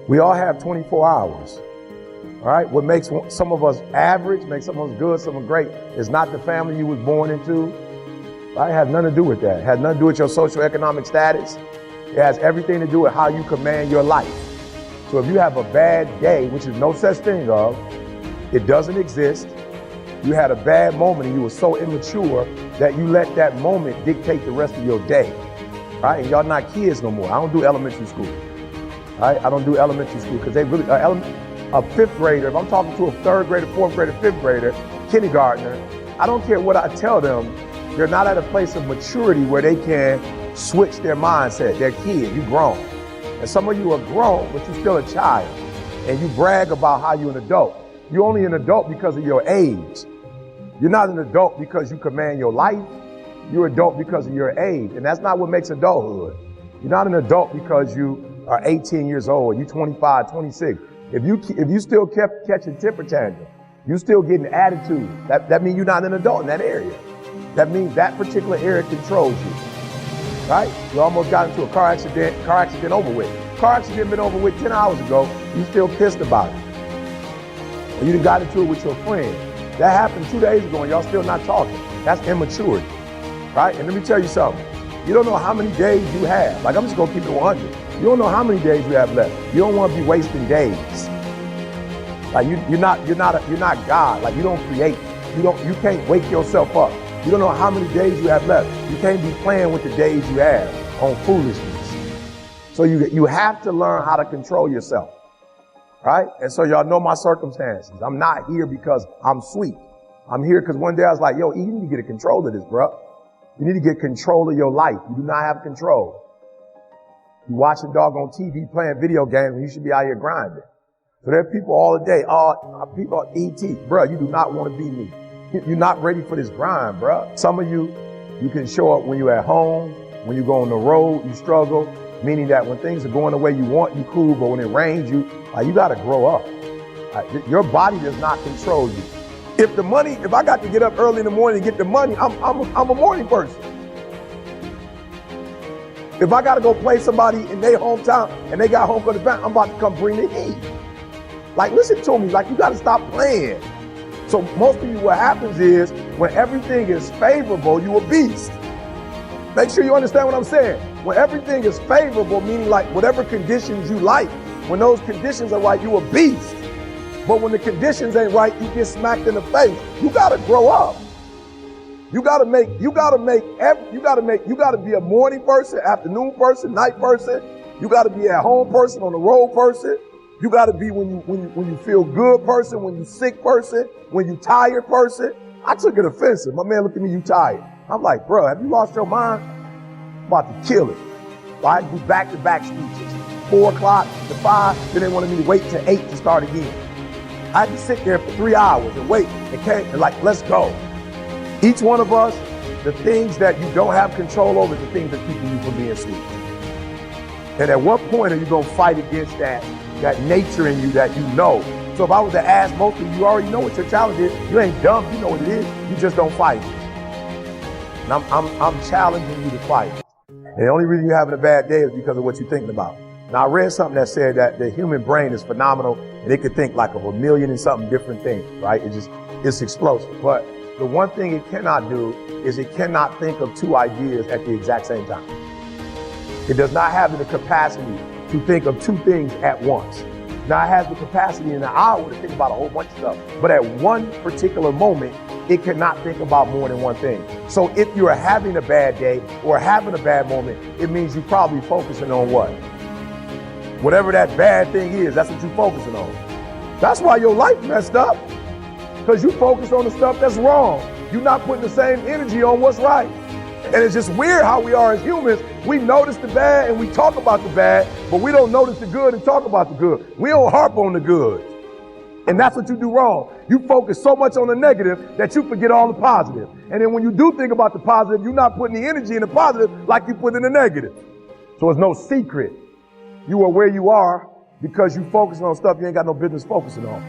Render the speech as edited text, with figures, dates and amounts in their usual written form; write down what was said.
We all have 24 hours. All right? What makes some of us average, makes some of us good, some of us great, is not the family you was born into. Right? It has nothing to do with that. It has nothing to do with your socioeconomic status. It has everything to do with how you command your life. So if you have a bad day, which is no such thing of, it doesn't exist. You had a bad moment and you were so immature that you let that moment dictate the rest of your day. Right? And y'all not kids no more. I don't do elementary school. Right? I don't do elementary school because they really, a fifth grader, if I'm talking to a third grader, fourth grader, fifth grader, kindergartner, I don't care what I tell them, they're not at a place of maturity where they can switch their mindset. They're kids, you grown. And some of you are grown, but you're still a child. And you brag about how you're an adult. You're only an adult because of your age. You're not an adult because you command your life. You're an adult because of your age. And that's not what makes adulthood. You're not an adult because you are 18 years old, you're 25, 26. If you still kept catching temper tantrums, you still getting attitude, that means you're not an adult in that area. That means that particular area controls you, right? You almost got into a car accident over with. Car accident been over with 10 hours ago, you still pissed about it. And you done got into it with your friend. That happened 2 days ago and y'all still not talking. That's immaturity, right? And let me tell you something. You don't know how many days you have. Like, I'm just gonna keep it 100. You don't know how many days you have left. You don't want to be wasting days. Like you're not God. Like you don't create. You can't wake yourself up. You don't know how many days you have left. You can't be playing with the days you have on foolishness. So you have to learn how to control yourself, right? And so y'all know my circumstances. I'm not here because I'm sweet. I'm here because one day I was like, yo, you need to get a control of this, bro. You need to get control of your life. You do not have control. You watch a dog on TV playing video games and you should be out here grinding. So there are people all the day, people are ET. Bro, you do not want to be me. You're not ready for this grind, bro. Some of you can show up when you're at home, when you go on the road, you struggle, meaning that when things are going the way you want, you cool, but when it rains, you got to grow up. Your body does not control you. If I got to get up early in the morning and get the money, I'm a morning person. If I got to go play somebody in their hometown and they got home for the bank, I'm about to come bring the heat. Like, listen to me, like you got to stop playing. So most of you, what happens is when everything is favorable, you a beast. Make sure you understand what I'm saying. When everything is favorable, meaning like whatever conditions you like, when those conditions are right, you a beast. But when the conditions ain't right, you get smacked in the face. You got to grow up. You got to be a morning person, afternoon person, night person. You got to be at home person, on the road person. You got to be when you feel good person, when you sick person, when you tired person. I took it offensive. My man looked at me, you tired. I'm like, bro, have you lost your mind? I'm about to kill it. So I do back-to-back speeches. 4 o'clock to 5, then they wanted me to wait till 8 to start again. I had to sit there for 3 hours and wait and like, let's go. Each one of us, the things that you don't have control over, the things that keep you from being sweet. And at what point are you going to fight against that nature in you that you know? So if I was to ask most of you, you already know what your challenge is. You ain't dumb, you know what it is. You just don't fight it. And I'm challenging you to fight it. And the only reason you're having a bad day is because of what you're thinking about. Now I read something that said that the human brain is phenomenal and it could think like of 1 million and something different things, right? It's explosive. But the one thing it cannot do is it cannot think of 2 ideas at the exact same time. It does not have the capacity to think of 2 things at once. Now it has the capacity in an hour to think about a whole bunch of stuff, but at one particular moment, it cannot think about more than one thing. So if you're having a bad day or having a bad moment, it means you're probably focusing on what? Whatever that bad thing is, that's what you're focusing on. That's why your life messed up, because you focus on the stuff that's wrong. You're not putting the same energy on what's right. And it's just weird how we are as humans. We notice the bad and we talk about the bad, but we don't notice the good and talk about the good. We don't harp on the good. And that's what you do wrong. You focus so much on the negative that you forget all the positive. And then when you do think about the positive, you're not putting the energy in the positive like you put in the negative. So it's no secret. You are where you are because you focus on stuff you ain't got no business focusing on.